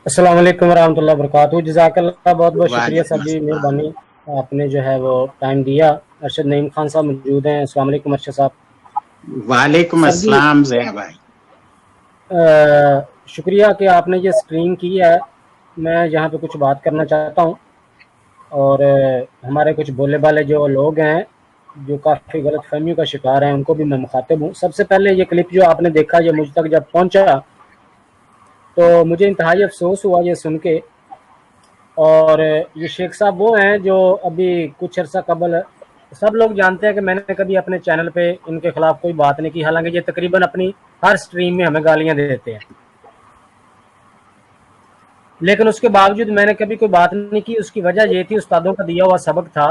अस्सलाम वालेकुम वरहमतुल्लाहि वबरकातुहू। जज़ाकल्लाह, बहुत बहुत शुक्रिया सर वालेकुम जी, अस्सलाम। मेहरबानी। आपने जो है वो टाइम दिया। अरशद नईम खान साहब मौजूद हैं। अस्सलाम वालेकुम अरशद साहब। वालेकुम सर जी, अस्सलाम ज़या भाई। शुक्रिया कि आपने ये स्क्रीन की है। मैं यहाँ पे कुछ बात करना चाहता हूँ और हमारे कुछ भोले भाले जो लोग हैं जो काफ़ी गलत फहमियों का शिकार हैं उनको भी मैं मुखातिब हूँ। सबसे पहले ये क्लिप जो आपने देखा ये मुझ तक जब पहुँचा तो मुझे इंतहाई अफसोस हुआ ये सुन के। और ये शेख साहब वो हैं जो अभी कुछ अर्सा कबल, सब लोग जानते हैं कि मैंने कभी अपने चैनल पे इनके खिलाफ कोई बात नहीं की, हालांकि ये तकरीबन अपनी हर स्ट्रीम में हमें गालियां दे देते हैं, लेकिन उसके बावजूद मैंने कभी कोई बात नहीं की। उसकी वजह ये थी, उस्तादों का दिया हुआ सबक था।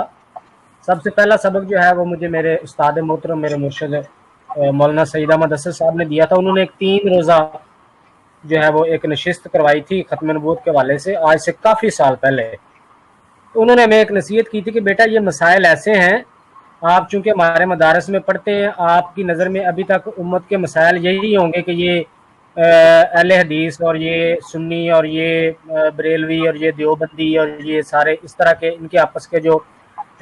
सबसे पहला सबक जो है वो मुझे मेरे उस्ताद मोहतरम, मेरे मुर्शिद मौलाना सईद अहमद असद साहब ने दिया था। उन्होंने एक 3 रोज़ा जो है वो एक नशिस्त करवाई थी खत्म नबूवत के हवाले से, आज से काफ़ी साल पहले। तो उन्होंने हमें एक नसीहत की थी कि बेटा ये मसाइल ऐसे हैं, आप चूंकि हमारे मदारस में पढ़ते हैं, आपकी नज़र में अभी तक उम्मत के मसाइल यही होंगे कि ये अहले हदीस और ये सुन्नी और ये बरेलवी और ये देवबंदी और ये सारे इस तरह के इनके आपस के जो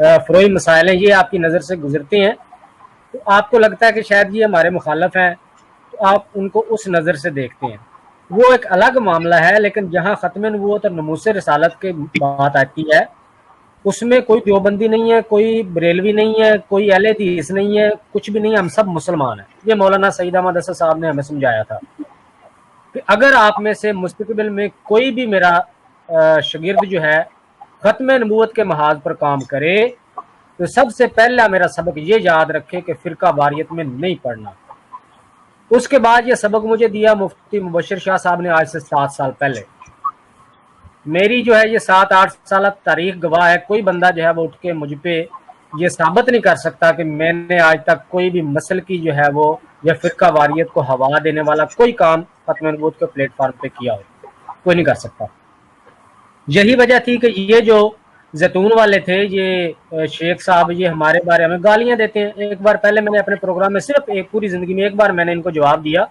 फ़रोई मसाइल हैं, ये आपकी नज़र से गुजरते हैं। तो आपको लगता है कि शायद ये हमारे मुखालफ हैं, तो आप उनको उस नज़र से देखते हैं। वो एक अलग मामला है, लेकिन जहाँ ख़त्म नबूवत और नमूस रिसालत की बात आती है, उसमें कोई देवबंदी नहीं है, कोई बरेलवी नहीं है, कोई अहले हदीस नहीं है, कुछ भी नहीं है, हम सब मुसलमान हैं। ये मौलाना सईद अहमद असद साहब ने हमें समझाया था कि अगर आप में से मुस्तकबिल में कोई भी मेरा शागिर्द जो है खत्म नबूवत के महाज पर काम करे, तो सबसे पहला मेरा सबक ये याद रखे कि फ़िरका वारियत में नहीं पढ़ना। उसके बाद ये सबक मुझे दिया मुफ्ती मुबशर शाह साहब ने आज से 7 साल पहले। मेरी जो है ये 7-8 साल तारीख गवाह है। कोई बंदा जो है वो उठ के मुझ पे ये साबित नहीं कर सकता कि मैंने आज तक कोई भी मसल की जो है वो या फ़िरका वारियत को हवा देने वाला कोई काम खत्म नबूवत के प्लेटफार्म पे किया हो। कोई नहीं कर सकता। यही वजह थी कि ये जो जैतून वाले थे, ये शेख साहब, ये हमारे बारे में गालियां देते हैं। एक बार पहले मैंने अपने प्रोग्राम में सिर्फ एक पूरी जिंदगी में एक बार मैंने इनको जवाब दिया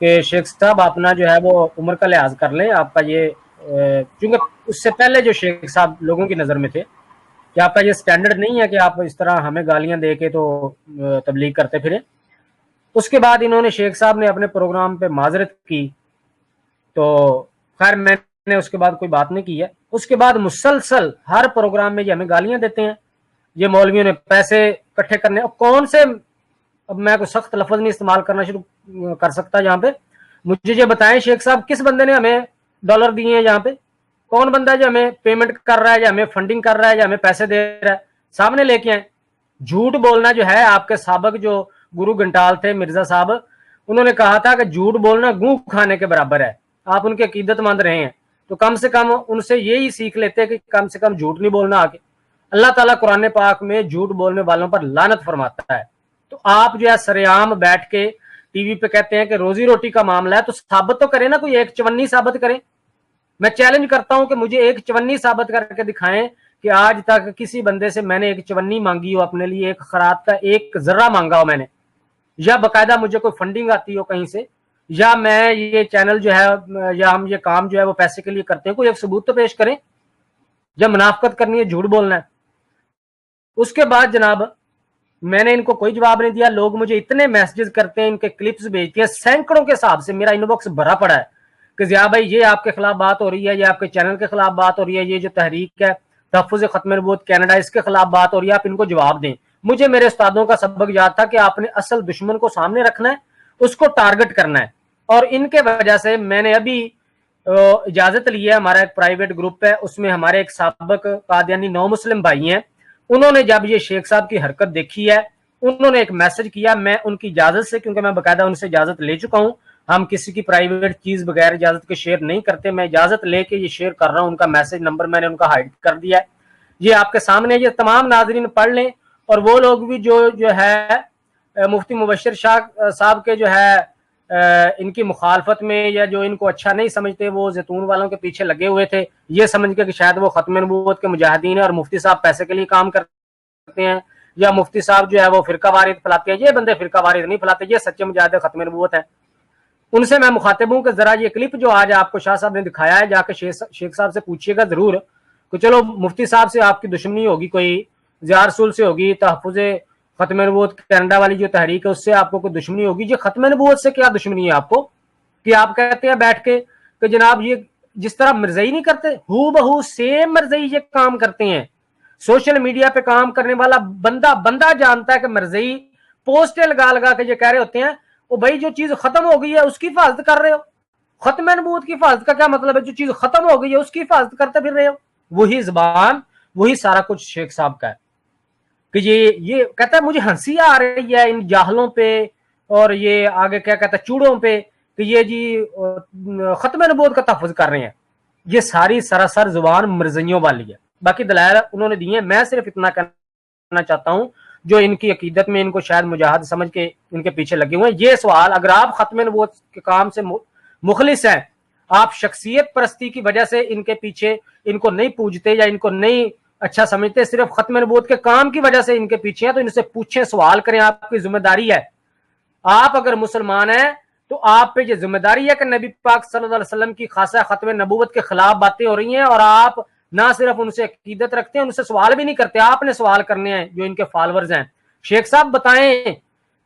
कि शेख साहब अपना जो है वो उम्र का लिहाज कर लें, आपका ये क्योंकि उससे पहले जो शेख साहब लोगों की नज़र में थे कि आपका ये स्टैंडर्ड नहीं है कि आप इस तरह हमें गालियां दे के तो तबलीग करते फिरें। उसके बाद इन्होंने शेख साहब ने अपने प्रोग्राम पे माजरत की, तो खैर मैंने उसके बाद कोई बात नहीं की है। उसके बाद मुसलसल हर प्रोग्राम में ये हमें गालियां देते हैं। ये मौलवियों ने पैसे इकट्ठे करने, और कौन से, अब मैं कोई सख्त लफ्ज नहीं इस्तेमाल करना शुरू कर सकता यहाँ पे, मुझे ये बताएं शेख साहब किस बंदे ने हमें डॉलर दिए हैं? यहाँ पे कौन बंदा है जो हमें पेमेंट कर रहा है या हमें फंडिंग कर रहा है या हमें पैसे दे रहा है? सामने लेके आए। झूठ बोलना जो है, आपके साबक जो गुरु घंटाल थे मिर्जा साहब, उन्होंने कहा था कि झूठ बोलना गूं खाने के बराबर है। आप उनके अकीदतमंद रहे हैं तो कम से कम उनसे यही सीख लेते कि कम से कम झूठ नहीं बोलना आगे। अल्लाह ताला कुरान पाक में झूठ बोलने वालों पर लानत फरमाता है। तो आप जो है सरेआम बैठ के टीवी पे कहते हैं कि रोजी रोटी का मामला है, तो साबित तो करें ना, कोई एक चवन्नी साबित करें। मैं चैलेंज करता हूं कि मुझे एक चवन्नी साबित करके दिखाएं कि आज तक किसी बंदे से मैंने एक चवन्नी मांगी हो अपने लिए, एक खरात का एक जर्रा मांगा हो मैंने, या बकायदा मुझे कोई फंडिंग आती हो कहीं से, या मैं ये चैनल जो है या हम ये काम जो है वो पैसे के लिए करते हैं। कोई एक सबूत तो पेश करें। जब मुनाफकत करनी है, झूठ बोलना है। उसके बाद जनाब मैंने इनको कोई जवाब नहीं दिया। लोग मुझे इतने मैसेजेस करते हैं, इनके क्लिप्स भेजते हैं, सैकड़ों के हिसाब से मेरा इनबॉक्स भरा पड़ा है कि जिया भाई ये आपके खिलाफ बात हो रही है, ये आपके चैनल के खिलाफ बात हो रही है, ये जो तहरीक है तहफ़्फ़ुज़ ख़त्म नबूवत कनाडा, इसके खिलाफ बात हो रही है, आप इनको जवाब दें। मुझे मेरे उस्तादों का सबक याद था कि आपने असल दुश्मन को सामने रखना है, उसको टारगेट करना है। और इनके वजह से मैंने अभी इजाजत ली है। हमारा एक प्राइवेट ग्रुप है, उसमें हमारे एक साबिक कादियानी नौ मुस्लिम भाई हैं। उन्होंने जब ये शेख साहब की हरकत देखी है, उन्होंने एक मैसेज किया। मैं उनकी इजाजत से, क्योंकि मैं बकायदा उनसे इजाजत ले चुका हूं, हम किसी की प्राइवेट चीज बगैर इजाजत के शेयर नहीं करते, मैं इजाजत लेके ये शेयर कर रहा हूं। उनका मैसेज नंबर मैंने उनका हाइड कर दिया है, ये आपके सामने, ये तमाम नाजरीन पढ़ लें। और वो लोग भी जो है मुफ्ती मुबशर शाह साहब के जो है इनकी मुखालफत में, या जो इनको अच्छा नहीं समझते, वो जैतून वालों के पीछे लगे हुए थे, ये समझ के कि शायद वो खत्म नबूवत के मुजाहिदीन है और मुफ्ती साहब पैसे के लिए काम करते हैं, या मुफ्ती साहब जो है वो फिरका वारियत फैलाते हैं। ये बंदे फिरका वारियत नहीं फैलाते, ये सच्चे मुजाहिद खत्म नबूवत है। उनसे मैं मुखातिब हूँ कि जरा ये क्लिप जो आज आपको शाह साहब ने दिखाया है, जाके शेख साहब से पूछिएगा जरूर कि चलो मुफ्ती साहब से आपकी दुश्मनी होगी, कोई ज़िया रसूल से होगी, तहफ़्फ़ुज़ ख़त्म नबूवत कनाडा वाली जो तहरीक है उससे आपको कोई दुश्मनी होगी, ये ख़त्म नबूवत से क्या दुश्मनी है आपको कि आप कहते हैं बैठ के कि जनाब ये जिस तरह मिर्ज़ई नहीं करते, हू बहू सेम मिर्ज़ई ये काम करते हैं। सोशल मीडिया पे काम करने वाला बंदा जानता है कि मिर्ज़ई पोस्टें लगा लगा के ये कह रहे होते हैं वो भाई जो चीज खत्म हो गई है उसकी हिफाजत कर रहे हो। खत्म नबूवत की हिफाजत का क्या मतलब है? जो चीज खत्म हो गई है उसकी हिफाजत करते फिर रहे हो। वही जबान, वही सारा कुछ शेख साहब का है कि ये कहता है मुझे हंसी आ रही है इन जाहलों पे, और ये आगे क्या कहता है चूड़ों पे कि ये जी खत्म नबूवत का तहफ़्फ़ुज़ कर रहे हैं। ये सारी सरासर जुबान मिर्ज़इयों वाली है। बाकी दलाइल उन्होंने दिए हैं, मैं सिर्फ इतना कहना चाहता हूं जो इनकी अकीदत में इनको शायद मुजाहिद समझ के इनके पीछे लगे हुए हैं। ये सवाल, अगर आप खत्म नबूवत के काम से मुखलिस हैं, आप शख्सियत परस्ती की वजह से इनके पीछे इनको नहीं पूजते या इनको नहीं अच्छा समझते, सिर्फ खत्म नबूवत के काम की वजह से इनके पीछे हैं, तो इनसे पूछें, सवाल करें, आपकी जिम्मेदारी है। आप अगर मुसलमान हैं तो आप पे ये जिम्मेदारी है कि नबी पाक सल्लल्लाहु अलैहि वसल्लम की खासा खत्म नबूवत के खिलाफ बातें हो रही हैं और आप ना सिर्फ उनसे अकीदत रखते हैं, उनसे सवाल भी नहीं करते। आपने सवाल करने हैं जो इनके फॉलोअर्स हैं। शेख साहब बताएं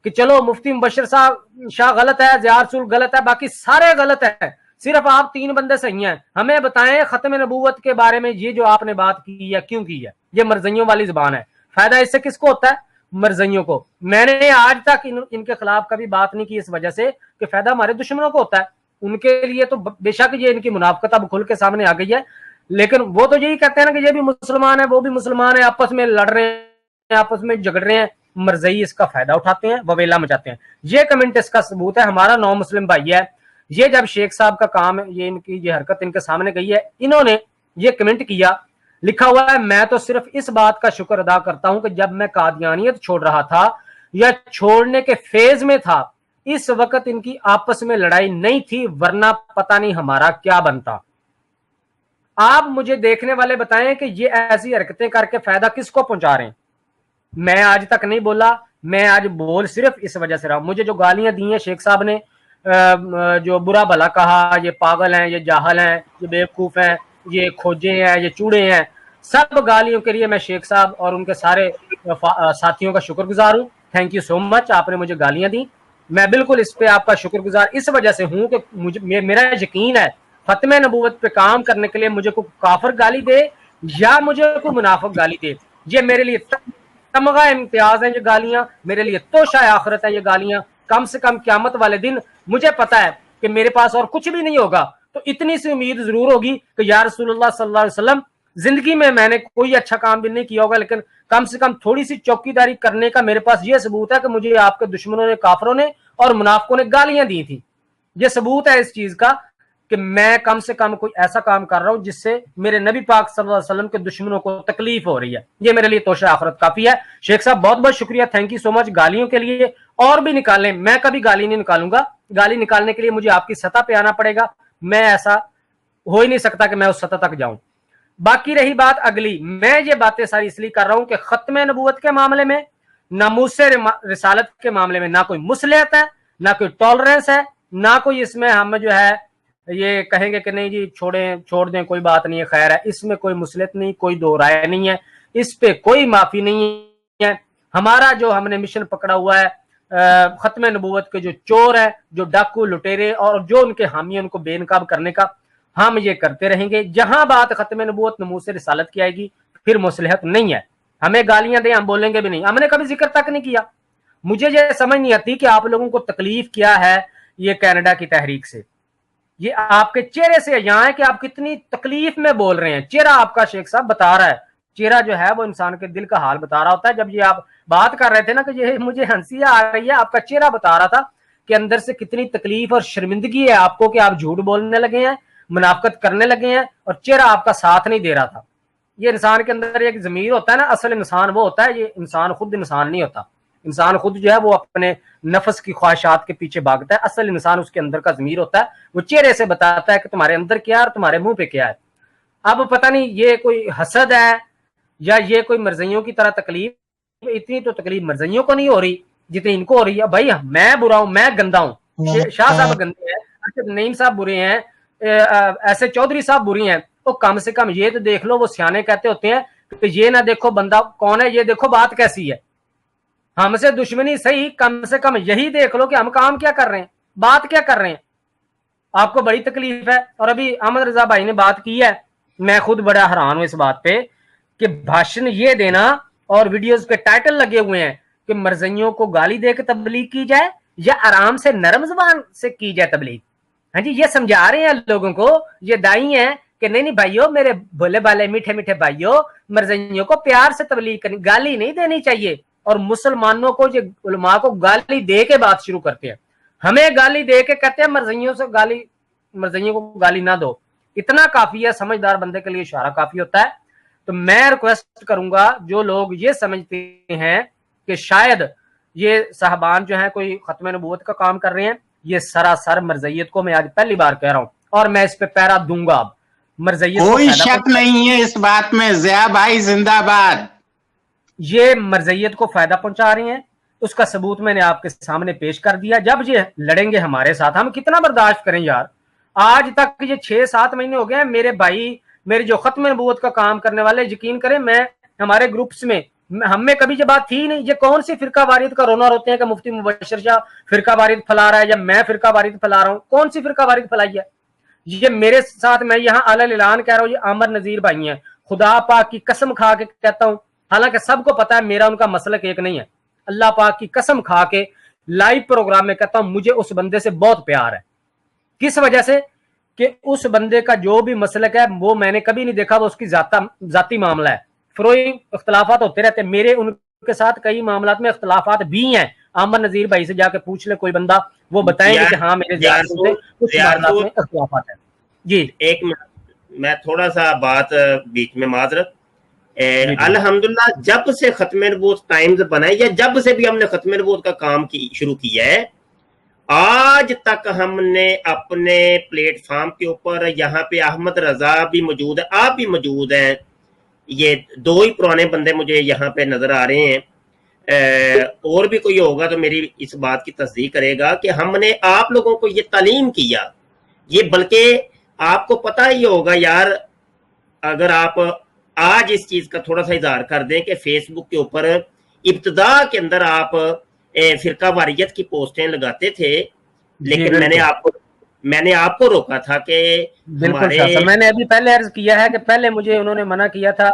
कि चलो मुफ्ती मुबश्शिर साहब शाह गलत है, ज़िया रसूल गलत है, बाकी सारे गलत है, सिर्फ आप 3 बंदे सही हैं। हमें बताएं खत्म नबूवत के बारे में ये जो आपने बात की है क्यों की है। ये मर्ज़इयों वाली जुबान है। फायदा इससे किसको होता है? मर्ज़इयों को। मैंने आज तक इनके खिलाफ कभी बात नहीं की इस वजह से कि फायदा हमारे दुश्मनों को होता है। उनके लिए तो बेशक ये इनकी मुनाफिकत अब खुल के सामने आ गई है, लेकिन वो तो यही कहते हैं ना कि ये भी मुसलमान है वो भी मुसलमान है, आपस में लड़ रहे हैं, आपस में झगड़ रहे हैं। मर्ज़ई इसका फायदा उठाते हैं, ववेला मचाते हैं। ये कमेंट इसका सबूत है। हमारा नौ मुस्लिम भाई है, ये जब शेख साहब का काम है, ये इनकी ये हरकत इनके सामने गई है, इन्होंने ये कमेंट किया, लिखा हुआ है, मैं तो सिर्फ इस बात का शुक्र अदा करता हूं कि जब मैं कादियानियत छोड़ रहा था या छोड़ने के फेज में था, इस वक्त इनकी आपस में लड़ाई नहीं थी, वरना पता नहीं हमारा क्या बनता। आप मुझे देखने वाले बताएं कि ये ऐसी हरकतें करके फायदा किसको पहुंचा रहे हैं। मैं आज तक नहीं बोला, मैं आज बोल सिर्फ इस वजह से रहा। मुझे जो गालियां दी हैं शेख साहब ने, जो बुरा भला कहा, ये पागल हैं, ये जाहल हैं, ये बेवकूफ हैं, ये खोजे हैं, ये चूड़े हैं, सब गालियों के लिए मैं शेख साहब और उनके सारे साथियों का शुक्रगुजार हूं। थैंक यू सो मच, आपने मुझे गालियां दी। मैं बिल्कुल इस पे आपका शुक्रगुजार इस वजह से हूं कि मुझे मेरा यकीन है खत्म नबूवत पे काम करने के लिए मुझे कोई काफिर गाली दे या मुझे कोई मुनाफिक गाली दे, ये मेरे लिए तमगा इम्तियाज है। ये गालियां मेरे लिए तोशा आखिरत है। ये गालियां कम से कम क़यामत वाले दिन मुझे पता है कि मेरे पास और कुछ भी नहीं होगा, तो इतनी सी उम्मीद जरूर होगी कि या रसूलुल्लाह सल्लल्लाहु अलैहि वसल्लम, जिंदगी में मैंने कोई अच्छा काम भी नहीं किया होगा, लेकिन कम से कम थोड़ी सी चौकीदारी करने का मेरे पास यह सबूत है कि मुझे आपके दुश्मनों ने, काफिरों ने और मुनाफिकों ने गालियां दी थी। यह सबूत है इस चीज का कि मैं कम से कम कोई ऐसा काम कर रहा हूं जिससे मेरे नबी पाक सल्लल्लाहु अलैहि वसल्लम के दुश्मनों को तकलीफ हो रही है। ये मेरे लिए तोशा आखिरत काफी है। शेख साहब बहुत बहुत शुक्रिया, थैंक यू सो मच। गालियों के लिए और भी निकालें, मैं कभी गाली नहीं निकालूंगा। गाली निकालने के लिए मुझे आपकी सतह पे आना पड़ेगा, मैं ऐसा हो ही नहीं सकता कि मैं उस सतह तक जाऊं। बाकी रही बात अगली, मैं ये बातें सारी इसलिए कर रहा हूं कि खत्म नबूवत के मामले में, नामूसे रिसालत के मामले में ना कोई मुसलियत है, ना कोई टॉलरेंस है, ना कोई इसमें हम जो है ये कहेंगे कि नहीं जी छोड़ दें कोई बात नहीं है, खैर है। इसमें कोई मुसलियत नहीं, कोई दो राय नहीं है, इस पे कोई माफी नहीं है। हमारा जो हमने मिशन पकड़ा हुआ है, खत्म नबूवत के जो चोर है, जो डाकू लुटेरे और जो उनके हामी, उनको बेनकाब करने का हम ये करते रहेंगे। जहां बात खत्म नबूवत नमूसे रिसालत की आएगी फिर मुसलिहत नहीं है। हमें गालियां दे हम बोलेंगे भी नहीं, हमने कभी जिक्र तक नहीं किया। मुझे ये समझ नहीं आती कि आप लोगों को तकलीफ क्या है ये कनाडा की तहरीक से। ये आपके चेहरे से यहाँ है कि आप कितनी तकलीफ में बोल रहे हैं। चेहरा आपका शेख साहब बता रहा है, चेहरा जो है वो इंसान के दिल का हाल बता रहा होता है। जब ये आप बात कर रहे थे ना कि ये मुझे हंसी आ रही है, आपका चेहरा बता रहा था कि अंदर से कितनी तकलीफ और शर्मिंदगी है आपको कि आप झूठ बोलने लगे हैं, मुनाफिकत करने लगे हैं, और चेहरा आपका साथ नहीं दे रहा था। ये इंसान के अंदर एक ज़मीर होता है ना, असल इंसान वो होता है, ये इंसान खुद इंसान नहीं होता। इंसान खुद जो है वो अपने नफ्स की ख्वाहिशात के पीछे भागता है। असल इंसान उसके अंदर का ज़मीर होता है, वो चेहरे से बताता है कि तुम्हारे अंदर क्या है और तुम्हारे मुंह पे क्या है। अब पता नहीं ये कोई हसद है या ये कोई मर्ज़इयों की तरह तकलीफ। इतनी तो तकलीफ मर्ज़इयों को नहीं हो रही जितनी इनको हो रही है। भाई मैं बुरा हूं, मैं गंदा हूं, शाह साहब गंदे हैं, अर्शद नईम साहब बुरे हैं, ऐसे चौधरी साहब बुरी हैं, तो कम से कम ये तो देख लो। वो सियाने कहते होते हैं कि ये ना देखो बंदा कौन है, ये देखो बात कैसी है। हमसे दुश्मनी सही, कम से कम यही देख लो कि हम काम क्या कर रहे हैं, बात क्या कर रहे हैं। आपको बड़ी तकलीफ है। और अभी अहमद रजा भाई ने बात की है, मैं खुद बड़ा हैरान हूं इस बात पे कि भाषण ये देना और वीडियोस के टाइटल लगे हुए हैं कि मरज़इयों को गाली देकर तबलीग की जाए या आराम से नरम ज़बान से की जाए तबलीग। हाँ जी, ये समझा रहे हैं लोगों को, ये दाई हैं कि नहीं नहीं भाइयों, मेरे भोले भाले मीठे मीठे भाइयों, मरज़इयों को प्यार से तबलीग करनी, गाली नहीं देनी चाहिए। और मुसलमानों को, ये उलमा को गाली दे के बात शुरू करते हैं, हमें गाली दे के कहते हैं मरज़इयों से गाली, मरज़इयों को गाली ना दो। इतना काफी है, समझदार बंदे के लिए इशारा काफी होता है। तो मैं रिक्वेस्ट करूंगा जो लोग ये समझते हैं कि शायद ये साहबान जो है कोई खत्म नबूवत का काम कर रहे हैं, ये सरासर मरज़इयत को, मैं आज पहली बार कह रहा हूं और मैं इस पे पैरा दूंगा। अब मरज़इयत कोई शक नहीं है इस बात में, ज़िया भाई जिंदाबाद। ये मरज़इयत को फायदा पहुंचा रहे हैं, उसका सबूत मैंने आपके सामने पेश कर दिया। जब ये लड़ेंगे हमारे साथ, हम कितना बर्दाश्त करें यार। आज तक ये 6-7 महीने हो गए हैं, मेरे भाई, मेरे जो खत्म नबूवत का काम करने वाले, यकीन करें, मैं हमारे ग्रुप्स में, हम में कभी ये बात थी नहीं। ये कौन सी फिरका वारियत का रोना रोते हैं कि मुफ्ती मुबश्शिर शाह फिरका वारियत फैला रहा है या मैं फिरका वारियत फैला रहा हूं। कौन सी फिरका वारियत फैलाई है? ये मेरे साथ, मैं यहाँ अलल ऐलान कह रहा हूँ, ये आमर नजीर भाई हैं, खुदा पाक की कसम खा के कहता हूँ, हालांकि सबको पता है मेरा उनका मसलक एक नहीं है, अल्लाह पाक की कसम खा के लाइव प्रोग्राम में कहता हूं, मुझे उस बंदे से बहुत प्यार है। किस वजह से? कि उस बंदे का जो भी मसलक है वो मैंने कभी नहीं देखा वो उसकी जाती मामला है। फरोई इख्तलाफात होते रहते हैं, मेरे उनके साथ कई मामलात में इख्तलाफात भी हैं। आमर नजीर भाई से जाके पूछ ले कोई बंदा, वो बताएंगे कि हाँ मेरे कुछ मामलात में इख्तलाफात है। जी एक मिनट, मैं थोड़ा सा बात बीच में माजरत। अल्हम्दुलिल्लाह, जब से खत्म नबूवत टाइम्स बनाई या जब से भी हमने खत्म नबूवत का काम शुरू किया है, आज तक हमने अपने प्लेटफॉर्म के ऊपर, यहाँ पे अहमद रजा भी मौजूद है, आप भी मौजूद हैं, ये दो ही पुराने बंदे मुझे यहाँ पे नजर आ रहे हैं, और भी कोई होगा तो मेरी इस बात की तस्दीक करेगा कि हमने आप लोगों को ये तालीम किया। ये बल्कि आपको पता ही होगा यार, अगर आप आज इस चीज का थोड़ा सा इजहार कर दें कि फेसबुक के ऊपर इब्तिदा के अंदर आप फिरका वारियत की पोस्टें लगाते थे, लेकिन मैंने आपको रोका था कि बिल्कुल मैंने अभी पहले अर्ज किया है कि पहले मुझे उन्होंने मना किया था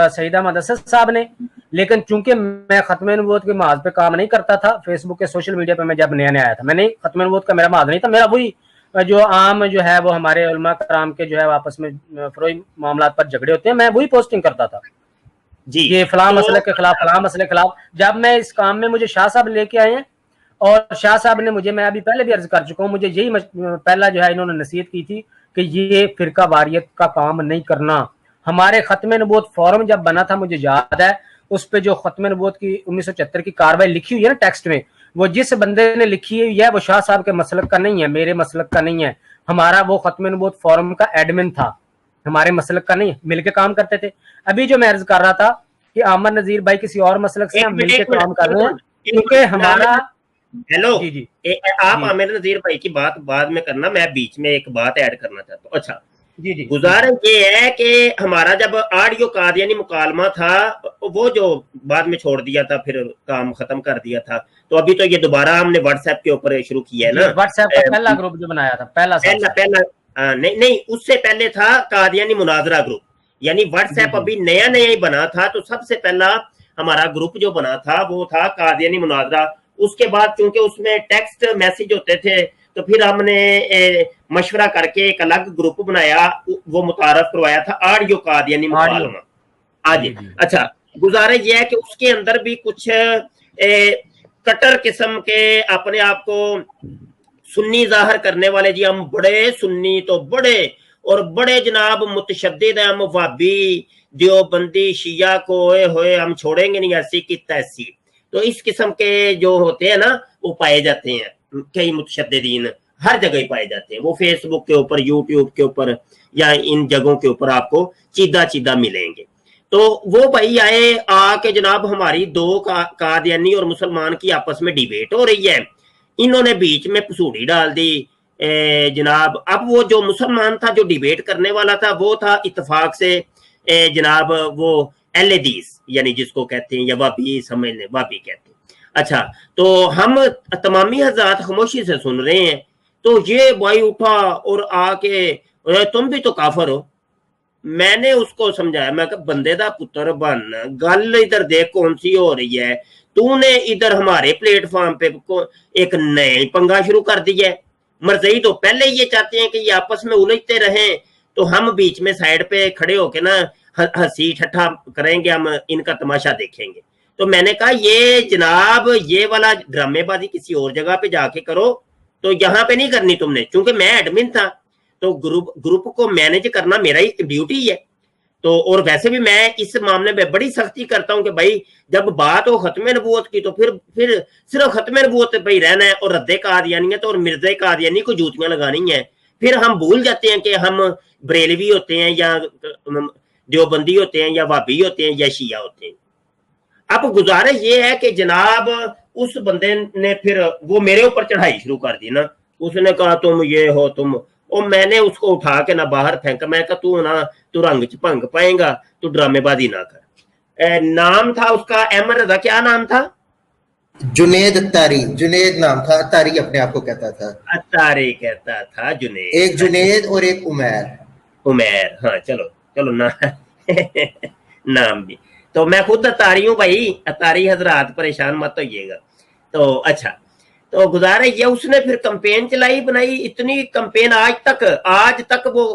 सईद अहमद असद साहब ने, लेकिन चूंकि मैं खत्म नबूवत के महाज पे काम नहीं करता था, फेसबुक के सोशल मीडिया पे मैं जब नया नया आया था, मैंने खत्म नबूवत का मेरा महाज नहीं था, मेरा वही जो आम जो है वो हमारे उलमा कराम के जो है आपस में फरोई मामलात पर झगड़े होते हैं, मैं वही पोस्टिंग करता था जी, ये फलां मसले के खिलाफ, फलां मसले के खिलाफ। जब मैं इस काम में, मुझे शाह साहब लेके आए हैं और शाह साहब ने मुझे, मैं अभी पहले भी अर्ज कर चुका हूँ, मुझे यही पहला जो है इन्होंने नसीहत की थी कि ये फिरका वारियत का काम नहीं करना। हमारे खत्म नबूवत फोरम जब बना था, मुझे याद है, उस पर जो खत्म नबूवत की 1974 की कार्रवाई लिखी हुई है ना टेक्स्ट में, वो जिस बंदे ने लिखी हुई है वो शाह साहब के मसलक का नहीं है, मेरे मसलक का नहीं है। हमारा वो खत्म नबूवत फोरम का एडमिन था, हमारे मसलक का नहीं, मिलके काम करते थे। अभी जो मैं अर्ज कर रहा था कि आमर नजीर भाई किसी और मसलक से हम मिलके काम कर रहे हैं, क्योंकि हमारा हेलो जी, आप आमिर नजीर भाई की बात बाद में करना, मैं बीच में एक बात ऐड करना चाहता हूँ। अच्छा जी, गुजारिश ये है कि हमारा जब ऑडियो कादियानी मुकालमा था, वो जो बाद में छोड़ दिया था, फिर काम खत्म कर दिया था, तो अभी तो ये दोबारा हमने व्हाट्सएप के ऊपर शुरू किया है ना। व्हाट्सएप का पहला ग्रुप जो बनाया था, पहला नहीं, उससे पहले था कादियानी मुनाजरा ग्रुप, यानी व्हाट्सएप अभी नया ही बना था। तो सबसे पहला हमारा ग्रुप जो बना था वो था कादियानी मुनाजरा। उसके बाद चूंकि उसमें टेक्स्ट मैसेज होते थे, तो फिर हमने मशवरा करके एक अलग ग्रुप बनाया, वो मुतारफ करवाया था ऑडियो कादियानी मुकालमा। आज अच्छा, गुजारिश ये है कि उसके अंदर भी कुछ कटर किस्म के अपने आप को सुन्नी जाहिर करने वाले, जी हम बड़े सुन्नी तो बड़े और बड़े जनाब मुतशद्दिद हैं, हम वहाबी देवबंदी शिया को होए हम छोड़ेंगे नहीं, ऐसी की तैसी। तो इस किस्म के जो होते हैं ना, वो पाए जाते हैं, कई मुतशद्दिदीन हर जगह ही पाए जाते हैं। वो फेसबुक के ऊपर, यूट्यूब के ऊपर या इन जगहों के ऊपर आपको चीदा मिलेंगे। तो वो भाई आके जनाब हमारी दो कादियानी और मुसलमान की आपस में डिबेट हो रही है इन्होंने बीच में पसूड़ी डाल दी जनाब। अब वो जो मुसलमान था जो डिबेट करने वाला था वो था इत्तेफाक से जनाब वो एल-ए-दीस यानी जिसको कहते हैं या वाबी समझ लें, वाबी कहते हैं। अच्छा, तो हम तमामी हज़रात खामोशी से सुन रहे हैं, तो ये भाई उठा और आके तुम भी तो काफर हो। मैंने उसको समझाया, मैं कहा बंदे दा पुत्र बन, गल इधर देख कौन सी हो रही है, तूने इधर हमारे प्लेटफॉर्म पे एक नया पंगा शुरू कर दिया है। मरज़ई तो पहले ये चाहते हैं कि ये आपस में उलझते रहें, तो हम बीच में साइड पे खड़े होके ना हंसी ठट्ठा करेंगे, हम इनका तमाशा देखेंगे। तो मैंने कहा ये जनाब ये वाला ड्रामेबाजी किसी और जगह पे जाके करो, तो यहाँ पे नहीं करनी तुमने, क्योंकि मैं एडमिन था तो ग्रुप को मैनेज करना मेरा ही ड्यूटी है। तो और वैसे भी मैं इस मामले में बड़ी सख्ती करता हूं कि भाई जब बात हो खत्म नबूवत की तो फिर सिर्फ खत्म नबूवत पे ही रहना है और रद्दे कादियानियत और मिर्ज़े कादियानी को जूतियां लगानी है। फिर हम भूल जाते हैं कि हम बरेलवी होते हैं या देवबंदी होते हैं या वाबी होते हैं या शिया होते हैं। अब गुजारिश ये है कि जनाब उस बंदे ने फिर वो मेरे ऊपर चढ़ाई शुरू कर दी ना, उसने कहा तुम ये हो तुम, और मैंने उसको उठा के ना बाहर फेंका। मैं कहा तू रंग च भंग पाएगा, तू ड्रामेबाजी ना कर। नाम था उसका अहमद रजा, क्या नाम था? जुनेद अत्तारी, जुनेद नाम था, अत्तारी अपने आप को कहता था। अत्तारी कहता था, जुनेद। एक जुनेद और एक उमैर। हाँ चलो ना नाम भी तो मैं खुद अत्तारी हूँ भाई, अत्तारी हजरात परेशान मत होइएगा। तो अच्छा, तो गुजारिश ये उसने फिर कंपेन चलाई बनाई, इतनी कंपेन आज तक वो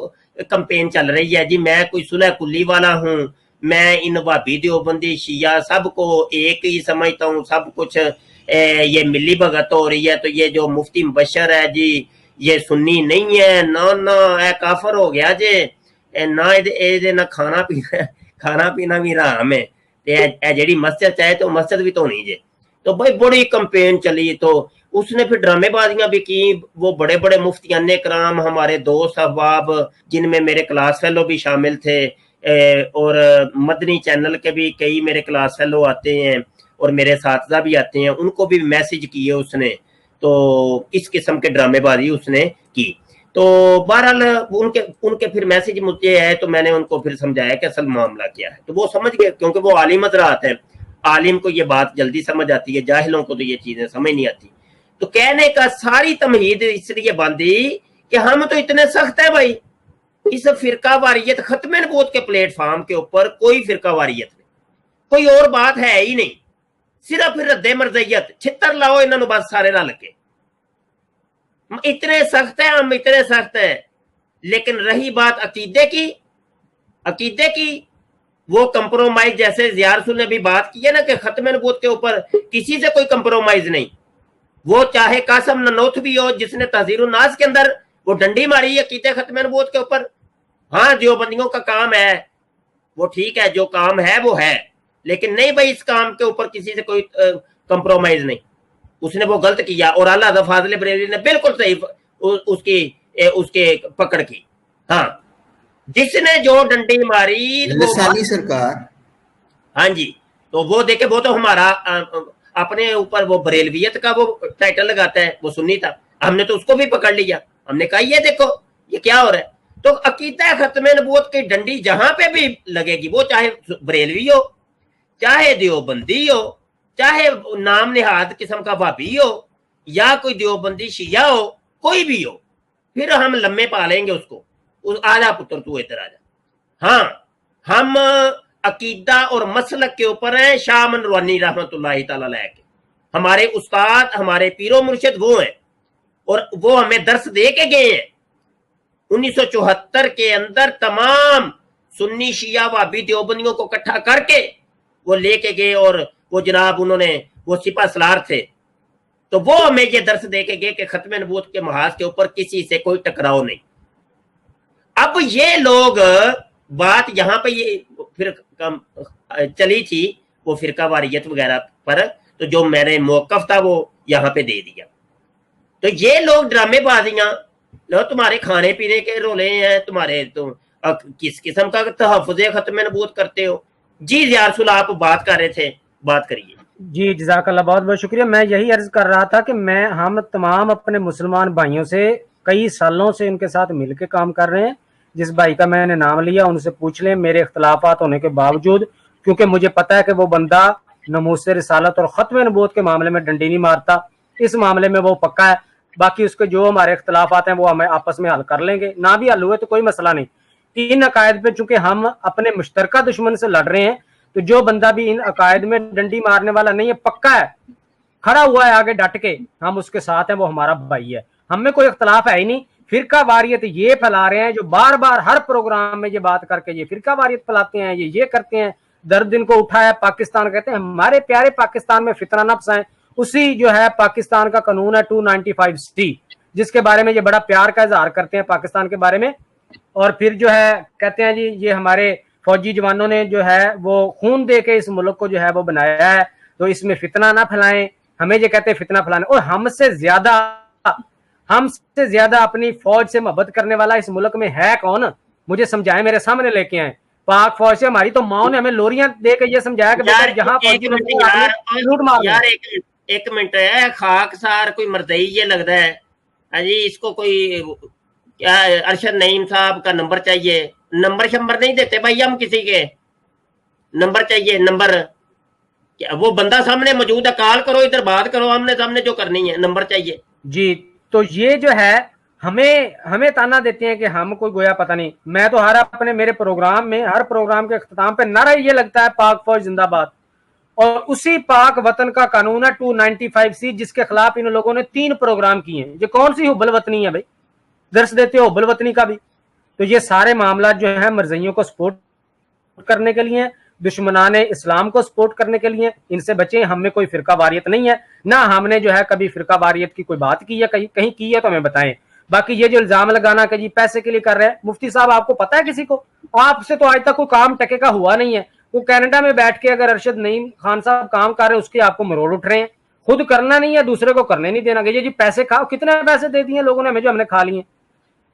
कंपेन चल रही है जी। मैं कोई सुलह कुल्ली वाला हूँ, मैं इन वाबी देवबंदी शिया सबको एक ही समझता हूँ, सब कुछ ये मिली भगत हो रही है। तो ये जो मुफ्ती मुबशर है जी ये सुन्नी नहीं है, ना काफर हो गया जे, ना ए ना खाना पीना भी हराम है, ते जेड़ी मस्जिद चाहे तो मस्जिद भी धोनी जे। तो भाई बड़ी कंपेन चली, तो उसने फिर ड्रामेबाजियां भी की। वो बड़े बड़े मुफ्तियान कराम, हमारे दोस्त अहबाब जिनमें मेरे क्लास फेलो भी शामिल थे, और मदनी चैनल के भी कई मेरे क्लास फेलो आते हैं और मेरे साथी भी आते हैं, उनको भी मैसेज किए उसने। तो इस किस्म के ड्रामेबाजी उसने की। तो बहरहाल उनके फिर मैसेज मुझे है, तो मैंने उनको फिर समझाया कि असल मामला क्या है। तो वो समझ गए, क्योंकि वो आलिम हज़रात हैं, आलिम को ये बात जल्दी समझ आती है, जाहिलों को तो ये चीजें समझ नहीं आती। तो कहने का सारी तमहीद इसलिए बांधी कि हम तो इतने सख्त है भाई, इस फिरका वारियत खत्म नबूवत के प्लेटफॉर्म के ऊपर कोई फिरका वारियत नहीं, कोई और बात है ही नहीं, सिर्फ रद्दे मर्ज़ियत, छितर लाओ इन्होंने बस सारे रल के। इतने सख्त है हम, इतने सख्त है। लेकिन रही बात अकीदे की वो कंप्रोमाइज, जैसे ज़िया रसूल ने भी बात की है ना कि खत्म नबूवत के ऊपर किसी से कोई कंप्रोमाइज नहीं। वो चाहे कासम ननौत भी हो जिसने तहज़ीरुन नास के अंदर वो डंडी मारी है अकीदे खत्म नबूवत के ऊपर। हाँ, देवबंदियों का काम है वो ठीक है, जो काम है वो है, लेकिन नहीं भाई इस काम के ऊपर किसी से कोई कंप्रोमाइज नहीं। उसने वो गलत किया और अल्लाह फाज़िल बरेलवी ने बिल्कुल सही उसके पकड़ की। हाँ, जिसने जो डंडी मारी लसानी सरकार, हाँ जी, तो वो देखे, वो तो हमारा अपने ऊपर वो बरेलवियत का वो टाइटल लगाता है, वो सुन्नी था, हमने तो उसको भी पकड़ लिया। हमने कहा ये देखो ये क्या हो रहा है। तो अकीदा खत्म नबूवत की डंडी जहां पे भी लगेगी, वो चाहे बरेलवी हो, चाहे देवबंदी हो, चाहे नाम निहाद किस्म का वाबी हो, या कोई देवबंदी शिया हो, कोई भी हो, फिर हम लम्बे पालेंगे उसको। आजा पुत्र तू इधर आजा। हाँ, हम अकीदा और मसलक के ऊपर है शाह अमन नूरानी रहमतुल्लाहि तआला अलैह के। हमारे उस्ताद, हमारे पीरो मुर्शिद वो हैं, और वो हमें दर्स दे के गए हैं। 1974 के अंदर तमाम सुन्नी शिया वाबी देवबंदियों को इकट्ठा करके वो लेके गए, और वो जनाब उन्होंने वो सिपा सलार थे, तो वो हमें ये दर्स दे के गए कि खत्म नबूवत के महाज के ऊपर किसी से कोई टकराव नहीं। अब ये लोग बात यहाँ पे ये फिर चली थी वो फिरका वारियत वगैरह पर, तो जो मैंने मौकफ था वो यहाँ पे दे दिया। तो ये लोग ड्रामेबाजियां, लो तुम्हारे खाने पीने के रोले हैं, तुम्हारे तो किस किस्म का तहफ़्फ़ुज़े खत्म नबूवत करते हो जी। ज़िया रसूल आप बात कर रहे थे, बात करिए। जी जज़ाकल्लाह, बहुत बहुत शुक्रिया। मैं यही अर्ज कर रहा था कि हम तमाम अपने मुसलमान भाइयों से कई सालों से उनके साथ मिल के काम कर रहे हैं। जिस भाई का मैंने नाम लिया उनसे पूछ लें, मेरे इख्तलाफात होने के बावजूद, क्योंकि मुझे पता है कि वो बंदा नमूसे रिसालत और ख़त्म नबूवत के मामले में डंडी नहीं मारता, इस मामले में वो पक्का है। बाकी उसके जो हमारे इख्तलाफात हैं वो हमें आपस में हल कर लेंगे, ना भी हल हुए तो कोई मसला नहीं। तीन अकायद पे चूंकि हम अपने मुश्तरका दुश्मन से लड़ रहे हैं, तो जो बंदा भी इन अकायद में डंडी मारने वाला नहीं है, पक्का है, खड़ा हुआ है आगे डट के, हम उसके साथ हैं, वो हमारा भाई है। हम में कोई इख्तलाफ है ही नहीं। फिरका वारियत ये फैला रहे हैं, जो बार बार हर प्रोग्राम में ये बात करके ये फिरका वारियत फैलाते हैं, ये करते हैं, दर्द इनको उठाया पाकिस्तान, कहते हैं हमारे प्यारे पाकिस्तान में फितना न फसाएं। उसी जो है पाकिस्तान का कानून है 295C, जिसके बारे में ये बड़ा प्यार का इजहार करते हैं पाकिस्तान के बारे में, और फिर जो है कहते हैं जी ये हमारे फौजी जवानों ने जो है वो खून दे के इस मुल्क को जो है वो बनाया है, तो इसमें फितना ना फैलाएं। हमें ये कहते हैं फितना फैलाने, और हमसे ज्यादा अपनी फौज से मोहब्बत करने वाला इस मुल्क में है कौन? मुझे समझाएं, मेरे सामने लेके आए। पाक फौज से हमारी तो माओ ने हमें लोरियां दे के ये समझाया कि यार जहां एक मिनट है, खाकसार कोई मरदई ये लगता है अजी, इसको कोई क्या अरशद नईम साहब का नंबर चाहिए? नंबर शंबर नहीं देते भाई हम किसी के, नंबर चाहिए, नंबर क्या वो बंदा सामने मौजूद है, कॉल करो, इधर बात करो, हमने सामने जो करनी है, नंबर चाहिए जी। तो ये जो है हमें ताना देते हैं कि हम कोई गोया पता नहीं। मैं तो अपने मेरे प्रोग्राम में हर प्रोग्राम के इख्तिताम पे नारा ये लगता है पाक फौज जिंदाबाद, और उसी पाक वतन का कानून है 295C, जिसके खिलाफ इन लोगों ने 3 प्रोग्राम किए हैं। ये कौन सी हुब्बल वतनी है भाई, दर्स देते हो हुब्बल वतनी का भी? तो ये सारे मामला जो है मरज़इयों को सपोर्ट करने के लिए, दुश्मनान इस्लाम को सपोर्ट करने के लिए। इनसे बचें, हम में कोई फिरका वारियत नहीं है, ना हमने जो है कभी फिरका वारियत की कोई बात की है, कहीं की है तो हमें बताएं। बाकी ये जो इल्जाम लगाना कि जी पैसे के लिए कर रहे हैं, मुफ्ती साहब आपको पता है किसी को? आपसे तो आज तक कोई काम टके का हुआ नहीं है। वो कनाडा में बैठ के अगर अरशद नईम खान साहब काम कर रहे हैं, उसके आपको मरोड़ उठ रहे हैं। खुद करना नहीं है, दूसरे को करने नहीं देना। ये जी पैसे खाओ, कितने पैसे दे दिए लोगों ने हमें जो हमने खा लिए।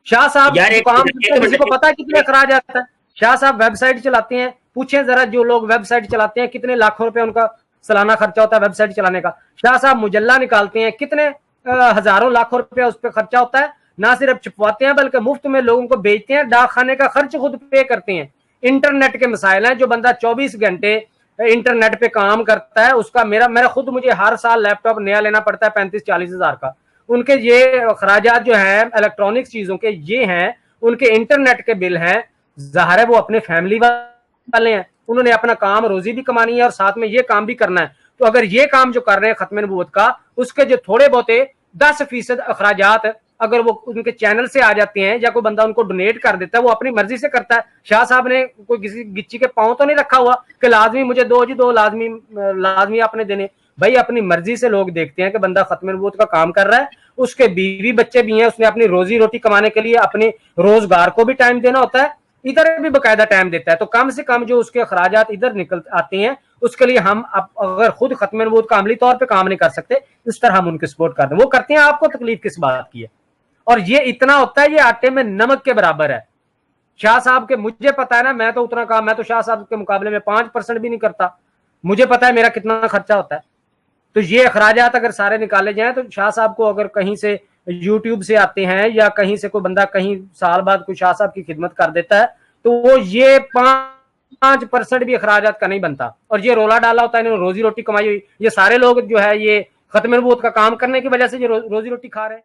शाह साहब काम किसी को पता है कितने अखराज आता है? शाह साहब वेबसाइट चलाते हैं, पूछें जरा जो लोग वेबसाइट चलाते हैं कितने लाखों रुपए उनका सालाना खर्चा होता है वेबसाइट चलाने का। शाह साहब मुजल्ला निकालते हैं, कितने हजारों लाखों रुपया उस पर खर्चा होता है। ना सिर्फ छुपवाते हैं बल्कि मुफ्त में लोगों को बेचते हैं, डाक खाने का खर्च खुद पे करते हैं। इंटरनेट के मसाइल हैं, जो बंदा 24 घंटे इंटरनेट पे काम करता है उसका मेरा खुद मुझे हर साल लैपटॉप नया लेना पड़ता है 35-40 हजार का। उनके ये अखराजात जो है इलेक्ट्रॉनिक्स चीजों के ये हैं, उनके इंटरनेट के बिल हैं। ज़ाहिर है वो अपने फैमिली वाले हैं, उन्होंने अपना काम रोजी भी कमानी है और साथ में ये काम भी करना है। तो अगर ये काम जो कर रहे हैं खत्म नबूवत का, उसके जो थोड़े बहुते 10% अखराजात अगर वो उनके चैनल से आ जाते हैं या कोई बंदा उनको डोनेट कर देता है, वो अपनी मर्जी से करता है। शाह साहब ने कोई किसी गिच्ची के पांव तो नहीं रखा हुआ कि लाजमी मुझे दो लाजमी आपने देने। भाई अपनी मर्जी से लोग देखते हैं कि बंदा खत्म नबूवत का काम कर रहा है, उसके बीवी बच्चे भी हैं, उसने अपनी रोजी रोटी कमाने के लिए अपने रोजगार को भी टाइम देना होता है, इधर भी बकायदा टाइम देता है। तो कम से कम जो उसके अखराजात इधर निकल आते हैं उसके लिए हम अगर खुद खत्म नबूवत का अमली तौर पे काम नहीं कर सकते, इस तरह हम उनकी सपोर्ट करते हैं। वो करते हैं, आपको तकलीफ किस बात की है? और ये इतना होता है, ये आटे में नमक के बराबर है। शाह साहब के मुझे पता है ना, मैं तो उतना काम, मैं तो शाह साहब के मुकाबले में 5% भी नहीं करता। मुझे पता है मेरा कितना खर्चा होता है। तो ये अखराजात अगर सारे निकाले जाएं तो शाह साहब को अगर कहीं से यूट्यूब से आते हैं या कहीं से कोई बंदा कहीं साल बाद कोई शाह साहब की खिदमत कर देता है, तो वो ये 5% भी अखराजात का नहीं बनता। और ये रोला डाला होता है, इन्होंने रोजी रोटी कमाई हुई। ये सारे लोग जो है ये खत्म नबूवत का काम करने की वजह से ये रोजी रोटी खा रहे हैं।